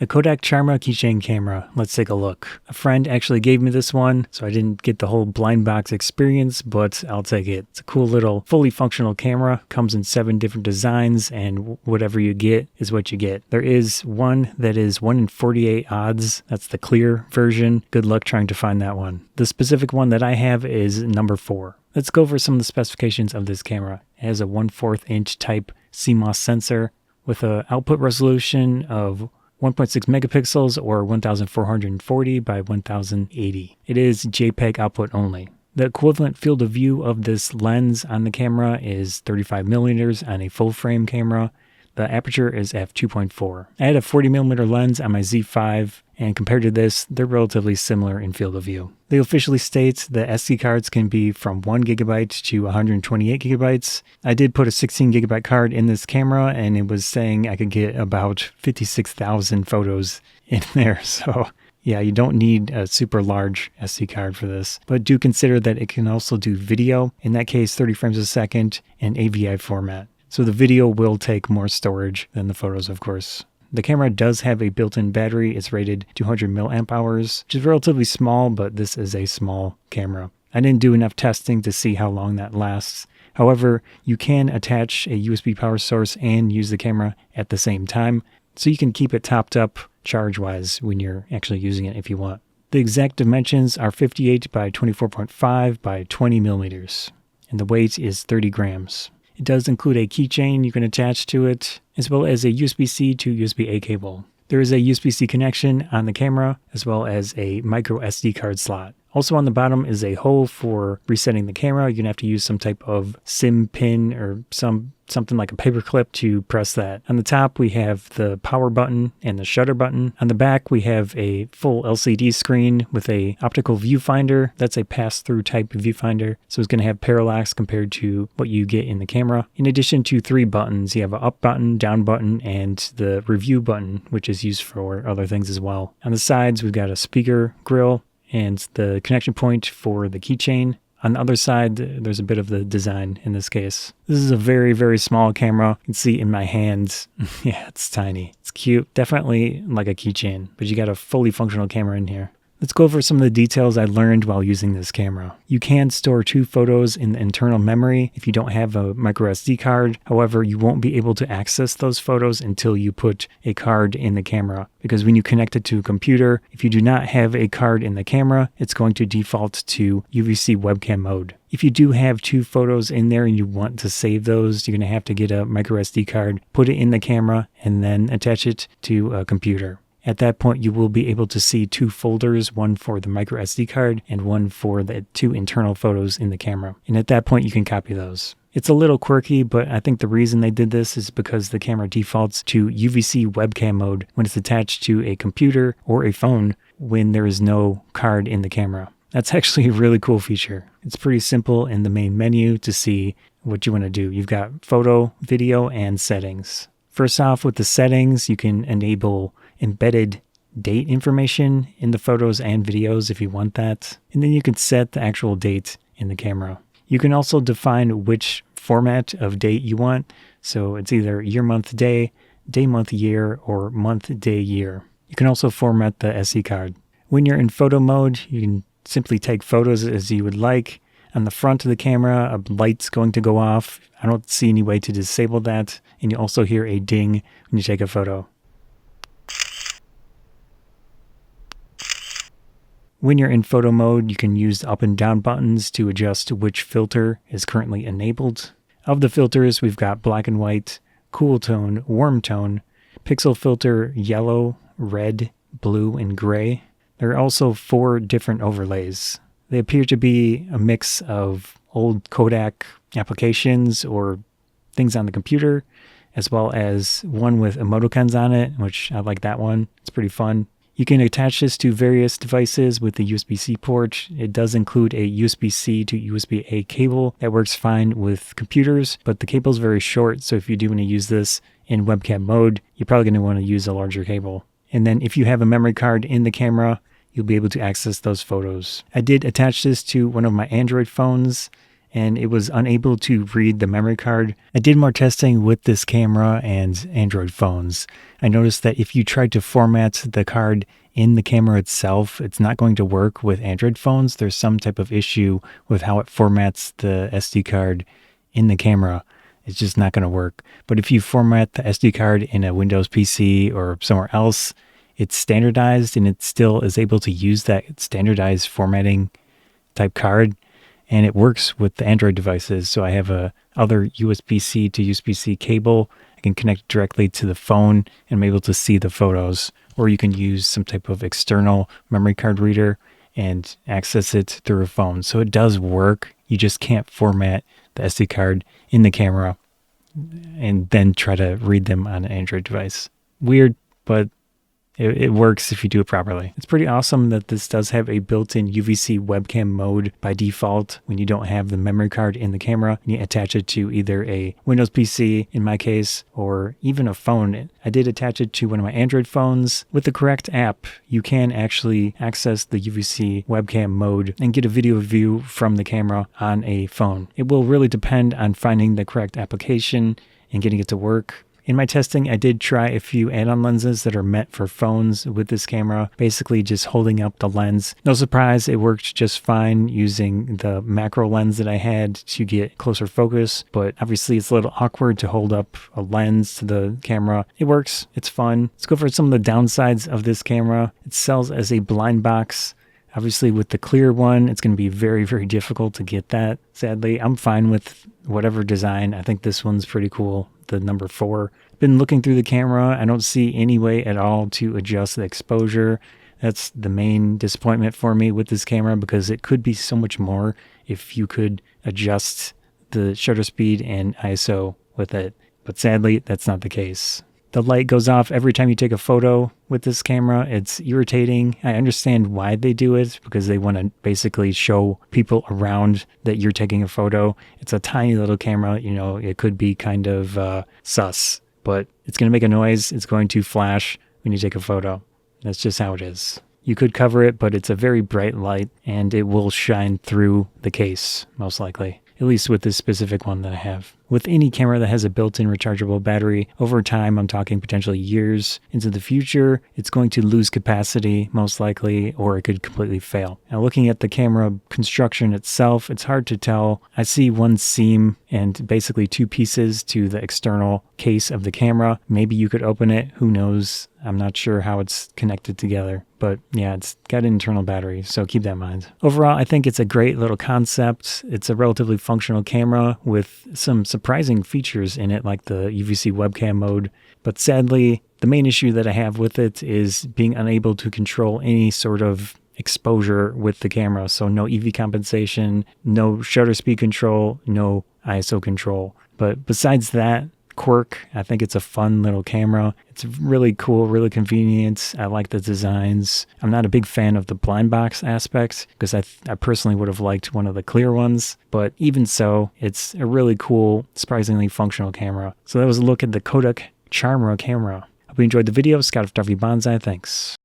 The Kodak Charmera keychain camera. Let's take a look. A friend actually gave me this one, so I didn't get the whole blind box experience, but I'll take it. It's a cool little fully functional camera. Comes in 7 different designs, and whatever you get is what you get. There is one that is 1 in 48 odds. That's the clear version. Good luck trying to find that one. The specific one that I have is number 4. Let's go over some of the specifications of this camera. It has a 1/4 inch type CMOS sensor with an output resolution of 1.6 megapixels or 1440 by 1080. It is JPEG output only. The equivalent field of view of this lens on the camera is 35 millimeters on a full frame camera. The aperture is f2.4. I had a 40mm lens on my Z5, and compared to this, they're relatively similar in field of view. They officially state the SD cards can be from 1GB to 128GB. I did put a 16GB card in this camera, and it was saying I could get about 56,000 photos in there, so yeah, you don't need a super large SD card for this, but do consider that it can also do video, in that case 30 frames a second, and AVI format. So the video will take more storage than the photos, of course. The camera does have a built-in battery. It's rated 200 milliamp hours, which is relatively small, but this is a small camera. I didn't do enough testing to see how long that lasts. However, you can attach a USB power source and use the camera at the same time, so you can keep it topped up charge-wise when you're actually using it if you want. The exact dimensions are 58 by 24.5 by 20 millimeters, and the weight is 30 grams. It does include a keychain you can attach to it, as well as a USB-C to USB-A cable. There is a USB-C connection on the camera, as well as a micro SD card slot. Also on the bottom is a hole for resetting the camera. You're going to have to use some type of SIM pin or something like a paper clip to press that. On the top, we have the power button and the shutter button. On the back, we have a full LCD screen with a optical viewfinder. That's a pass-through type viewfinder, so it's going to have parallax compared to what you get in the camera. In addition to 3 buttons, you have an up button, down button, and the review button, which is used for other things as well. On the sides, we've got a speaker grill and the connection point for the keychain. On the other side, there's a bit of the design in this case. This is a very, very small camera. You can see in my hands, yeah, it's tiny. It's cute, definitely like a keychain, but you got a fully functional camera in here. Let's go over some of the details I learned while using this camera. You can store 2 photos in the internal memory if you don't have a micro SD card. However, you won't be able to access those photos until you put a card in the camera. Because when you connect it to a computer, if you do not have a card in the camera, it's going to default to UVC Webcam mode. If you do have 2 photos in there and you want to save those, you're going to have to get a micro SD card, put it in the camera, and then attach it to a computer. At that point, you will be able to see 2 folders, one for the micro SD card and one for the 2 internal photos in the camera. And at that point, you can copy those. It's a little quirky, but I think the reason they did this is because the camera defaults to UVC webcam mode when it's attached to a computer or a phone when there is no card in the camera. That's actually a really cool feature. It's pretty simple in the main menu to see what you want to do. You've got photo, video, and settings. First off, with the settings, you can enable embedded date information in the photos and videos if you want that. And then you can set the actual date in the camera. You can also define which format of date you want. So it's either year, month, day, month, year, or month, day, year. You can also format the SD card. When you're in photo mode, you can simply take photos as you would like. On the front of the camera, a light's going to go off. I don't see any way to disable that. And you also hear a ding when you take a photo. When you're in photo mode, you can use the up and down buttons to adjust which filter is currently enabled. Of the filters, we've got black and white, cool tone, warm tone, pixel filter, yellow, red, blue, and gray. There are also 4 different overlays. They appear to be a mix of old Kodak applications or things on the computer, as well as one with emoticons on it, which I like that one. It's pretty fun. You can attach this to various devices with the USB-C port. It does include a USB-C to USB-A cable that works fine with computers, but the cable is very short, so if you do want to use this in webcam mode, you're probably going to want to use a larger cable. And then if you have a memory card in the camera, you'll be able to access those photos. I did attach this to one of my Android phones, and it was unable to read the memory card. I did more testing with this camera and Android phones. I noticed that if you tried to format the card in the camera itself, it's not going to work with Android phones. There's some type of issue with how it formats the SD card in the camera. It's just not going to work. But if you format the SD card in a Windows PC or somewhere else, it's standardized and it still is able to use that standardized formatting type card, and it works with the Android devices. So I have a other USB-C to USB-C cable. I can connect directly to the phone and I'm able to see the photos. Or you can use some type of external memory card reader and access it through a phone. So it does work. You just can't format the SD card in the camera and then try to read them on an Android device. Weird, but it works if you do it properly. It's pretty awesome that this does have a built-in UVC webcam mode by default when you don't have the memory card in the camera and you attach it to either a Windows PC, in my case, or even a phone. I did attach it to one of my Android phones. With the correct app, you can actually access the UVC webcam mode and get a video view from the camera on a phone. It will really depend on finding the correct application and getting it to work. In my testing, I did try a few add-on lenses that are meant for phones with this camera, basically just holding up the lens. No surprise, it worked just fine using the macro lens that I had to get closer focus, but obviously it's a little awkward to hold up a lens to the camera. It works, it's fun. Let's go for some of the downsides of this camera. It sells as a blind box. Obviously with the clear one, it's going to be very, very difficult to get that. Sadly, I'm fine with whatever design. I think this one's pretty cool, the number 4. Been looking through the camera. I don't see any way at all to adjust the exposure. That's the main disappointment for me with this camera, because it could be so much more if you could adjust the shutter speed and ISO with it. But sadly, that's not the case. The light goes off every time you take a photo with this camera. It's irritating. I understand why they do it, because they want to basically show people around that you're taking a photo. It's a tiny little camera, you know, it could be kind of sus, but it's going to make a noise. It's going to flash when you take a photo. That's just how it is. You could cover it, but it's a very bright light and it will shine through the case, most likely. At least with this specific one that I have. With any camera that has a built-in rechargeable battery, over time, I'm talking potentially years into the future, it's going to lose capacity, most likely, or it could completely fail. Now, looking at the camera construction itself, it's hard to tell. I see one seam and basically 2 pieces to the external case of the camera. Maybe you could open it, who knows? I'm not sure how it's connected together, but yeah, it's got an internal battery, so keep that in mind. Overall, I think it's a great little concept. It's a relatively functional camera with some surprising features in it, like the UVC webcam mode. But sadly, the main issue that I have with it is being unable to control any sort of exposure with the camera. So no EV compensation, no shutter speed control, no ISO control. But besides that quirk, I think it's a fun little camera. It's really cool, really convenient. I like the designs. I'm not a big fan of the blind box aspects, because I personally would have liked one of the clear ones. But even so, it's a really cool, surprisingly functional camera. So that was a look at the Kodak Charmera camera. Hope you enjoyed the video. Scott of Bonsai. Thanks.